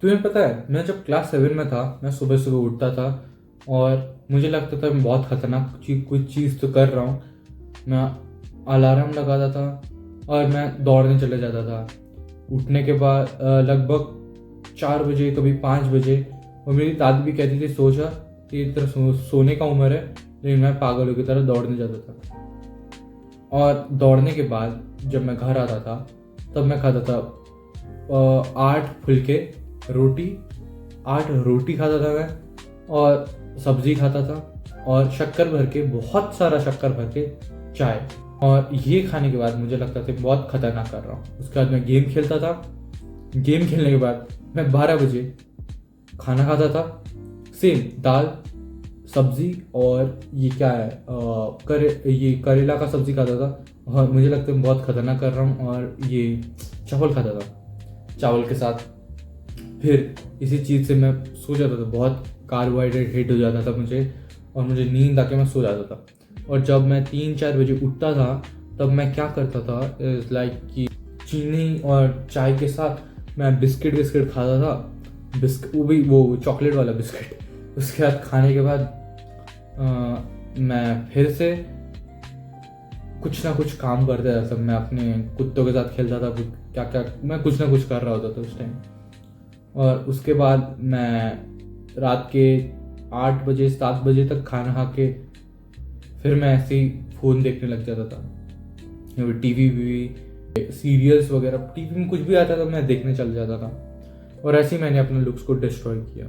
तुम्हें पता है, मैं जब क्लास 7 में था, मैं सुबह सुबह उठता था और मुझे लगता था मैं बहुत खतरनाक कुछ चीज़ तो कर रहा हूँ। मैं अलार्म लगाता था और मैं दौड़ने चले जाता था। उठने के बाद लगभग 4 बजे, कभी 5 बजे, और मेरी दादी भी कहती थी सो जा, कि तेरा सोने का उम्र है। लेकिन मैं पागलों की तरह दौड़ने जाता था। और दौड़ने के बाद जब मैं घर आता था तब मैं खाता था 8 फुलके रोटी, 8 रोटी खाता था मैं, और सब्जी खाता था, और शक्कर भर के, बहुत सारा शक्कर भर के चाय। और ये खाने के बाद मुझे लगता था बहुत खतरनाक कर रहा हूँ। उसके बाद मैं गेम खेलता था। गेम खेलने के बाद मैं 12 बजे खाना खाता था, सेम दाल सब्जी, और ये क्या है ये करेला का सब्जी खाता था। और मुझे लगता है बहुत खतरनाक कर रहा हूँ। और ये चावल खाता था, चावल के साथ फिर इसी चीज़ से मैं सो जाता था। बहुत कार्बोहाइड्रेट हिट हो जाता था मुझे, और मुझे नींद आके मैं सो जाता था। और जब मैं 3-4 बजे उठता था तब मैं क्या करता था, इज़ लाइक कि चीनी और चाय के साथ मैं बिस्किट खाता था। वो भी वो चॉकलेट वाला बिस्किट। उसके बाद खाने के बाद मैं फिर से कुछ ना कुछ काम करता था। मैं अपने कुत्तों के साथ खेलता था, क्या क्या मैं कुछ ना कुछ कर रहा होता था उस टाइम। और उसके बाद मैं रात के 8 बजे 7 बजे तक खाना खा के फिर मैं ऐसे ही फ़ोन देखने लग जाता था, या फिर टीवी भी, सीरियल्स वगैरह, टीवी में कुछ भी आता था मैं देखने चल जाता था। और ऐसे ही मैंने अपने लुक्स को डिस्ट्रॉय किया।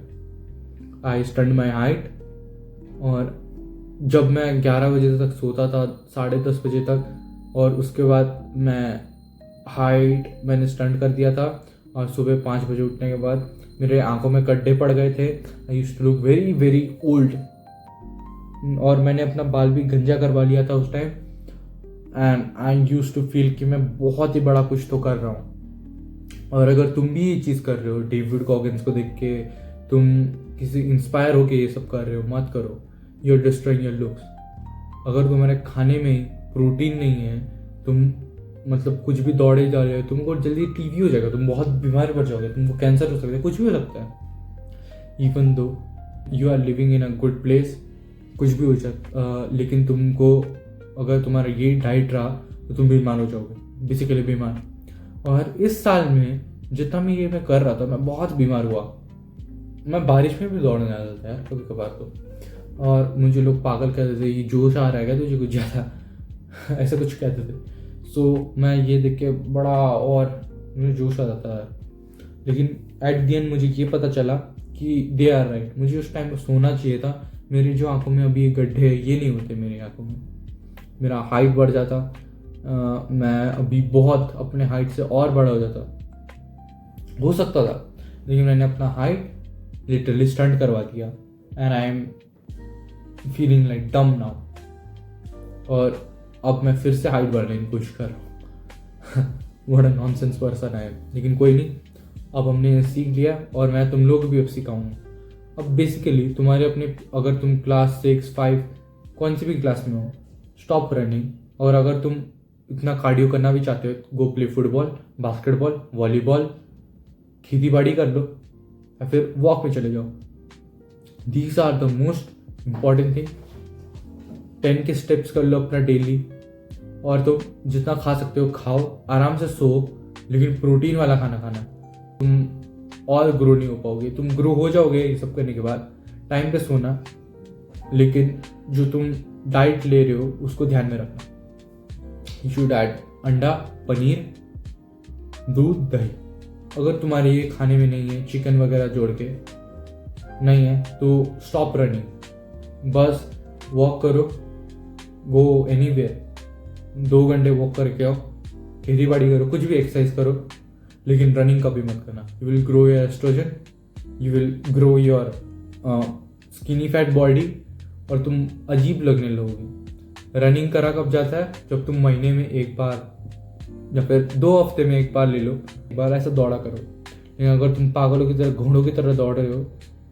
आई स्टंट माई हाइट। और जब मैं 11 बजे तक सोता था, 10:30 बजे तक, और उसके बाद मैंने स्टंट कर दिया था। और सुबह 5 बजे उठने के बाद मेरे आंखों में गड्ढे पड़ गए थे। I used to look very very old. और मैंने अपना बाल भी गंजा करवा लिया था उस time. And I used to feel कि मैं बहुत ही बड़ा कुछ तो कर रहा हूँ। और अगर तुम भी ये चीज़ कर रहे हो, डेविड गॉगिन्स को देख के तुम किसी इंस्पायर हो के ये सब कर रहे हो, मत करो। You are destroying your looks. अगर तुम्हारे खाने में प्रोटीन नहीं है, तुम मतलब कुछ भी दौड़े जा रहे हो, तुमको जल्दी टीबी हो जाएगा, तुम बहुत बीमार पड़ जाओगे, तुमको कैंसर हो सकता है, कुछ भी हो सकता है। Even though you are living in a good place, कुछ भी हो सकता, लेकिन तुमको अगर तुम्हारा ये डाइट रहा तो तुम बीमार हो जाओगे, बेसिकली बीमार। और इस साल में जितना मैं ये कर रहा था, मैं बहुत बीमार हुआ। मैं बारिश में भी दौड़ने जाता था यार कभी कभार तो। और मुझे लोग पागल कहते थे, ये जोश आ रहा है क्या तुझे कुछ ज़्यादा ऐसा कुछ कहते थे। सो मैं ये देख के बड़ा और मुझे जोश आ जाता है। लेकिन एट द एंड मुझे ये पता चला कि दे आर राइट। मुझे उस टाइम पर सोना चाहिए था। मेरी जो आंखों में अभी ये गड्ढे हैं, ये नहीं होते मेरी आंखों में। मेरा हाइट बढ़ जाता, मैं अभी बहुत अपने हाइट से और बड़ा हो जाता, हो सकता था। लेकिन मैंने अपना हाइट लिटरली स्टंट करवा दिया। And I am feeling like डम नाउ। और अब मैं फिर से हाइट बढ़ने की कोशिश कर रहा हूँ। व्हाट अ नॉनसेंस पर्सन है। लेकिन कोई नहीं, अब हमने सीख लिया और मैं तुम लोग भी अब सिखाऊंगा। अब बेसिकली तुम्हारे अपने, अगर तुम क्लास 6, 5 कौन सी भी क्लास में हो, स्टॉप रनिंग। और अगर तुम इतना कार्डियो करना भी चाहते हो, go play football, basketball, volleyball, खेती बाड़ी कर लो, या फिर वॉक में चले जाओ। These are the most important thing. 10 के स्टेप्स कर लो अपना डेली। और तुम जितना खा सकते हो खाओ, आराम से सो, लेकिन प्रोटीन वाला खाना खाना। तुम और ग्रो नहीं हो पाओगे। तुम ग्रो हो जाओगे ये सब करने के बाद, टाइम पे सोना, लेकिन जो तुम डाइट ले रहे हो उसको ध्यान में रखना। यू शुड ऐड अंडा, पनीर, दूध, दही। अगर तुम्हारे ये खाने में नहीं है, चिकन वगैरह जोड़ के नहीं है, तो स्टॉप रनिंग, बस वॉक करो, गो एनीवेयर, 2 घंटे वॉक करके आओ, खेती बाड़ी करो, कुछ भी एक्सरसाइज करो, लेकिन रनिंग कभी मत करना। You will grow your estrogen, you will grow your skinny fat body, और तुम अजीब लगने लगोगे। रनिंग करा कब जाता है, जब तुम महीने में एक बार या फिर 2 हफ्ते में एक बार ले लो, एक बार ऐसा दौड़ा करो। लेकिन अगर तुम पागलों की तरह, घोड़ों की तरह दौड़ रहे हो,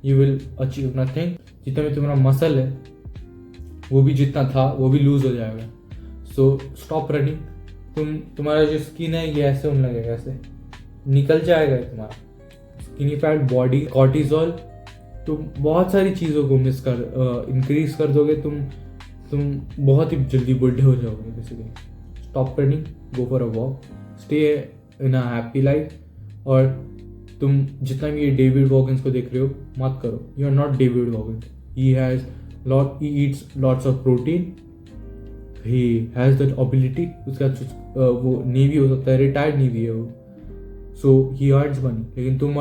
यू विल अचीव नथिंग। जितना भी तुम्हारा मसल है वो भी जितना था वो भी लूज हो जाएगा। So stop running. तुम्हारा जो स्किन है ये ऐसे होने लगेगा, ऐसे निकल जाएगा तुम्हारा स्किनी फैट, बॉडी, कॉर्टिजोल, तुम बहुत सारी चीज़ों को इंक्रीज कर दोगे, तुम बहुत ही जल्दी बुढ़े हो जाओगे basically. Stop running, go for a walk, stay in a happy life. और तुम जितना भी ये डेविड वॉगिन्स को देख रहे हो, मत करो। You are not David Goggins. He eats lots of protein, he has that ability. उसका वो नेवी हो सकता है, रिटायर्ड नेवी है वो, सो ही अर्न्स मनी। लेकिन तुम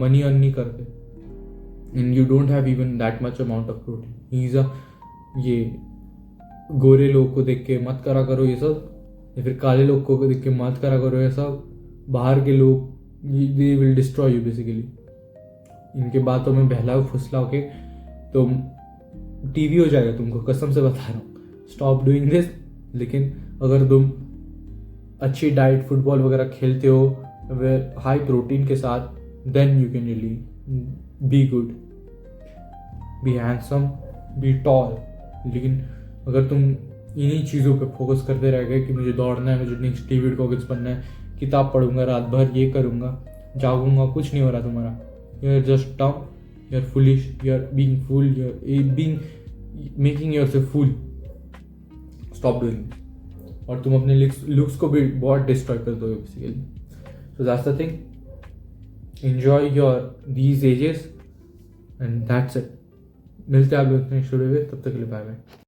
मनी अर्न नहीं करते, and you don't have even that much amount of protein. He is ये गोरे लोग को देख के मत करा करो ये सब, या फिर काले लोग को देख के मत करा करो ये सब। बाहर के लोग, they will destroy you basically. इनके बातों में बहलाओ फुसलाओ के तुम टीवी हो जाएगा, तुमको कसम से बता रहा हूँ। Stop doing this. लेकिन अगर तुम अच्छी डाइट, फुटबॉल वगैरह खेलते हो हाई प्रोटीन के साथ, then you can really be good, be handsome, be tall. लेकिन अगर तुम इन्हीं चीज़ों पे फोकस करते रह गए कि मुझे दौड़ना है, मुझे नेक्स्ट डेविड वॉगिन्स बनना है, किताब पढ़ूंगा रात भर, ये करूँगा, जागूंगा, कुछ नहीं हो रहा तुम्हारा। You are just dumb, you are foolish, you are being fool, you are being making yourself fool. Stop doing. और तुम अपने लुक्स को भी बहुत डिस्ट्रॉय कर दोगे basically. So that's the thing. Enjoy your these ages and that's it. मिलते हैं आप लोग नेक्स्ट वीडियो में, तब तक के लिए बाय बाय।